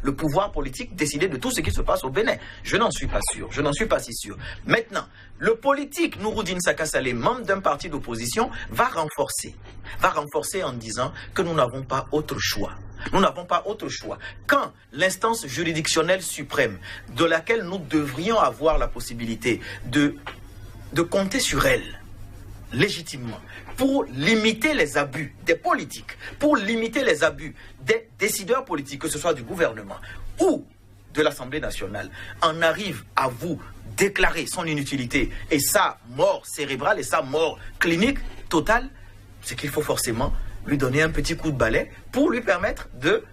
le pouvoir politique décider de tout ce qui se passe au Bénin. Je n'en suis pas sûr, je n'en suis pas si sûr. Maintenant, le politique Nouroudine Saka Saleh, membre d'un parti d'opposition, va renforcer en disant que nous n'avons pas autre choix. Nous n'avons pas autre choix. Quand l'instance juridictionnelle suprême, de laquelle nous devrions avoir la possibilité de compter sur elle, légitimement, pour limiter les abus des politiques, pour limiter les abus des décideurs politiques, que ce soit du gouvernement ou de l'Assemblée nationale, en arrive à vous déclarer son inutilité et sa mort cérébrale et sa mort clinique totale, c'est qu'il faut forcément lui donner un petit coup de balai pour lui permettre de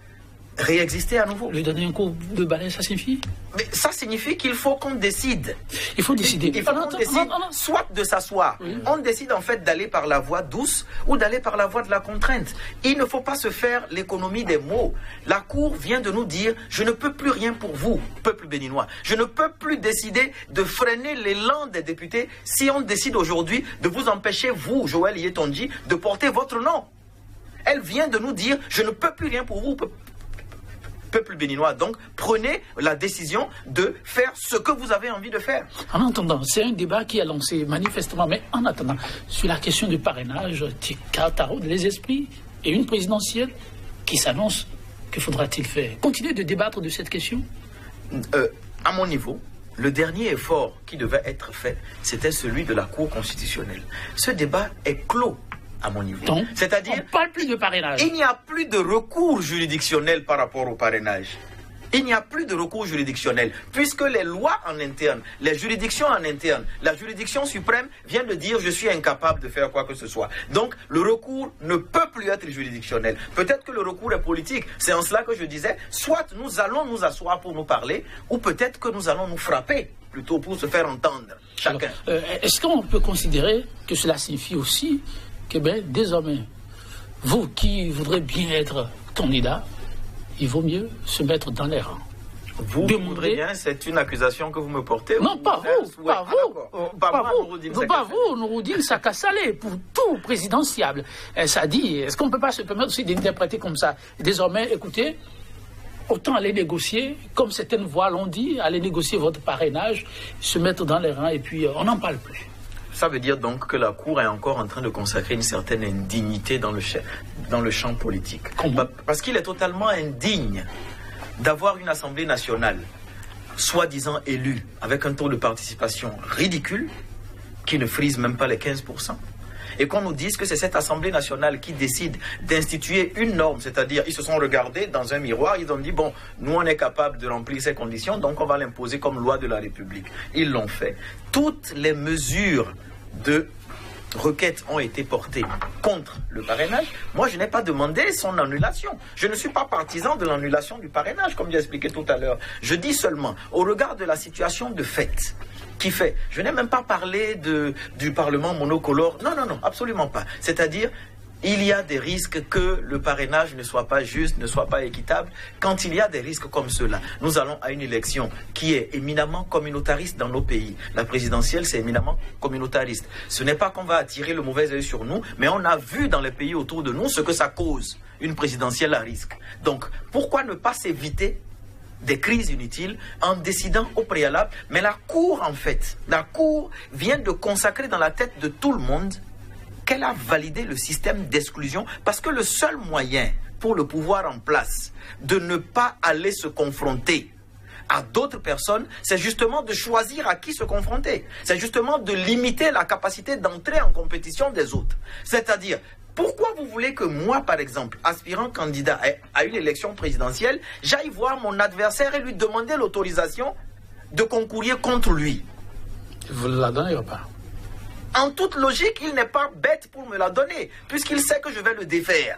réexister à nouveau. Lui donner un coup de balai, ça signifie? Mais ça signifie qu'il faut qu'on décide. Il faut décider. Il faut qu'on décide, soit de s'asseoir. Oui. On décide en fait d'aller par la voie douce ou d'aller par la voie de la contrainte. Il ne faut pas se faire l'économie des mots. La Cour vient de nous dire, je ne peux plus rien pour vous, peuple béninois. Je ne peux plus décider de freiner l'élan des députés si on décide aujourd'hui de vous empêcher, vous, Joël Yetonji, de porter votre nom. Elle vient de nous dire, je ne peux plus rien pour vous, peuple béninois. Donc, prenez la décision de faire ce que vous avez envie de faire. En attendant, c'est un débat qui a lancé manifestement, mais en attendant, sur la question du parrainage, taraude les esprits et une présidentielle qui s'annonce, que faudra-t-il faire? Continuer de débattre de cette question? À mon niveau, le dernier effort qui devait être fait, c'était celui de la Cour constitutionnelle. Ce débat est clos. À mon niveau. C'est-à-dire, on ne parle plus de parrainage. Il n'y a plus de recours juridictionnel par rapport au parrainage. Il n'y a plus de recours juridictionnel, puisque les lois en interne, les juridictions en interne, la juridiction suprême vient de dire je suis incapable de faire quoi que ce soit. Donc le recours ne peut plus être juridictionnel. Peut-être que le recours est politique. C'est en cela que je disais, soit nous allons nous asseoir pour nous parler, ou peut-être que nous allons nous frapper, plutôt pour se faire entendre, chacun. Est-ce qu'on peut considérer que cela signifie aussi que désormais, vous qui voudrez bien être candidat, il vaut mieux se mettre dans les rangs. Vous voudrez bien, c'est une accusation que vous me portez? Non, pas vous, pas vous. Pas vous, Nouroudine Saka Saleh, pour tout présidentiable. Ça dit, est-ce qu'on ne peut pas se permettre aussi d'interpréter comme ça? Désormais, écoutez, autant aller négocier, comme certaines voix l'ont dit, aller négocier votre parrainage, se mettre dans les rangs et puis on n'en parle plus. Ça veut dire donc que la Cour est encore en train de consacrer une certaine indignité dans le champ politique. Parce qu'il est totalement indigne d'avoir une Assemblée nationale, soi-disant élue, avec un taux de participation ridicule, qui ne frise même pas les 15%, et qu'on nous dise que c'est cette Assemblée nationale qui décide d'instituer une norme, c'est-à-dire ils se sont regardés dans un miroir, ils ont dit, bon, nous on est capable de remplir ces conditions, donc on va l'imposer comme loi de la République. Ils l'ont fait. Toutes les mesures de requêtes ont été portées contre le parrainage. Moi, je n'ai pas demandé son annulation. Je ne suis pas partisan de l'annulation du parrainage, comme j'ai expliqué tout à l'heure. Je dis seulement, au regard de la situation de fait, qui fait, je n'ai même pas parlé du Parlement monocolore. Non, non, non, absolument pas. C'est-à-dire, il y a des risques que le parrainage ne soit pas juste, ne soit pas équitable. Quand il y a des risques comme ceux-là, nous allons à une élection qui est éminemment communautariste dans nos pays. La présidentielle, c'est éminemment communautariste. Ce n'est pas qu'on va attirer le mauvais œil sur nous, mais on a vu dans les pays autour de nous ce que ça cause, une présidentielle à risque. Donc, pourquoi ne pas s'éviter des crises inutiles en décidant au préalable? Mais la Cour, en fait, la Cour vient de consacrer dans la tête de tout le monde qu'elle a validé le système d'exclusion, parce que le seul moyen pour le pouvoir en place de ne pas aller se confronter à d'autres personnes, c'est justement de choisir à qui se confronter. C'est justement de limiter la capacité d'entrer en compétition des autres. C'est-à-dire, pourquoi vous voulez que moi, par exemple, aspirant candidat à une élection présidentielle, j'aille voir mon adversaire et lui demander l'autorisation de concourir contre lui? Vous ne la donnerez pas. En toute logique, il n'est pas bête pour me la donner, puisqu'il sait que je vais le défaire.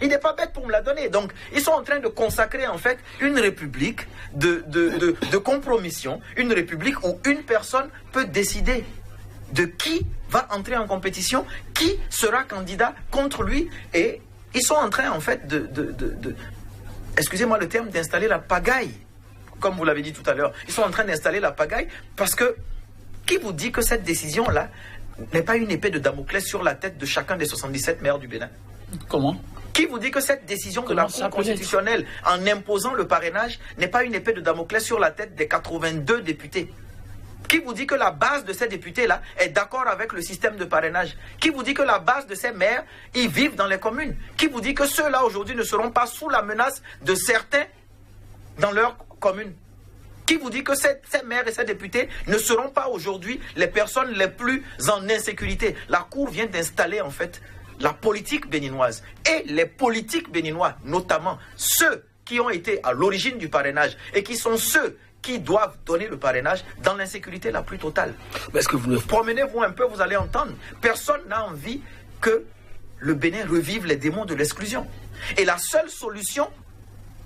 Il n'est pas bête pour me la donner. Donc, ils sont en train de consacrer, en fait, une république de compromission, une république où une personne peut décider de qui va entrer en compétition, qui sera candidat contre lui, et ils sont en train, en fait, excusez-moi le terme, d'installer la pagaille, comme vous l'avez dit tout à l'heure. Ils sont en train d'installer la pagaille parce que, qui vous dit que cette décision-là n'est pas une épée de Damoclès sur la tête de chacun des 77 maires du Bénin? Comment? Qui vous dit que cette décision de la Cour constitutionnelle, en imposant le parrainage, n'est pas une épée de Damoclès sur la tête des 82 députés? Qui vous dit que la base de ces députés-là est d'accord avec le système de parrainage? Qui vous dit que la base de ces maires, ils vivent dans les communes? Qui vous dit que ceux-là, aujourd'hui, ne seront pas sous la menace de certains dans leur commune? Qui vous dit que ces maires et ces députés ne seront pas aujourd'hui les personnes les plus en insécurité? La Cour vient d'installer, en fait, la politique béninoise. Et les politiques béninois, notamment ceux qui ont été à l'origine du parrainage et qui sont ceux qui doivent donner le parrainage dans l'insécurité la plus totale. Parce que vous promenez-vous un peu, vous allez entendre. Personne n'a envie que le Bénin revive les démons de l'exclusion. Et la seule solution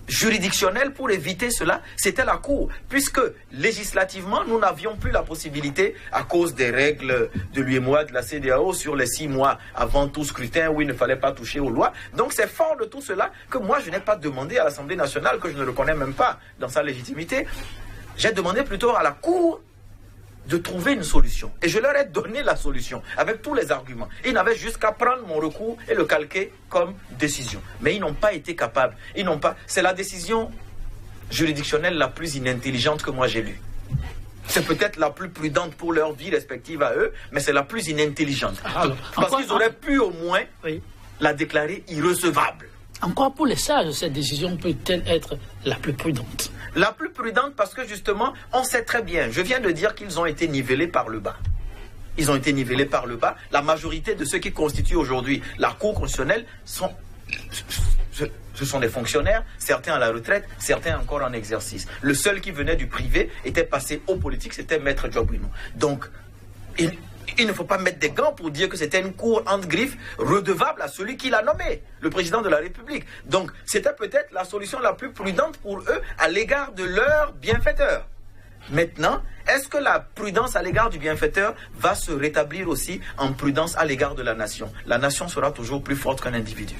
juridictionnelle pour éviter cela, c'était la Cour, puisque législativement, nous n'avions plus la possibilité, à cause des règles de l'UEMOA, de la CEDEAO, sur les 6 mois avant tout scrutin où il ne fallait pas toucher aux lois. Donc c'est fort de tout cela que moi je n'ai pas demandé à l'Assemblée nationale, que je ne reconnais même pas dans sa légitimité. J'ai demandé plutôt à la Cour de trouver une solution. Et je leur ai donné la solution, avec tous les arguments. Ils n'avaient juste qu'à prendre mon recours et le calquer comme décision. Mais ils n'ont pas été capables. Ils n'ont pas... C'est la décision juridictionnelle la plus inintelligente que moi j'ai lue. C'est peut-être la plus prudente pour leur vie respective à eux, mais c'est la plus inintelligente. Parce qu'ils auraient pu au moins la déclarer irrecevable. Encore pour les sages, cette décision peut-elle être la plus prudente? La plus prudente parce que justement, on sait très bien, je viens de dire qu'ils ont été nivelés par le bas. Ils ont été nivelés par le bas. La majorité de ceux qui constituent aujourd'hui la Cour constitutionnelle ce sont des fonctionnaires, certains à la retraite, certains encore en exercice. Le seul qui venait du privé était passé au politique, c'était Maître Djobrino. Donc, il ne faut pas mettre des gants pour dire que c'était une cour entre griffes redevable à celui qui l'a nommé, le président de la République. Donc, c'était peut-être la solution la plus prudente pour eux à l'égard de leur bienfaiteur. Maintenant, est-ce que la prudence à l'égard du bienfaiteur va se rétablir aussi en prudence à l'égard de la nation? La nation sera toujours plus forte qu'un individu.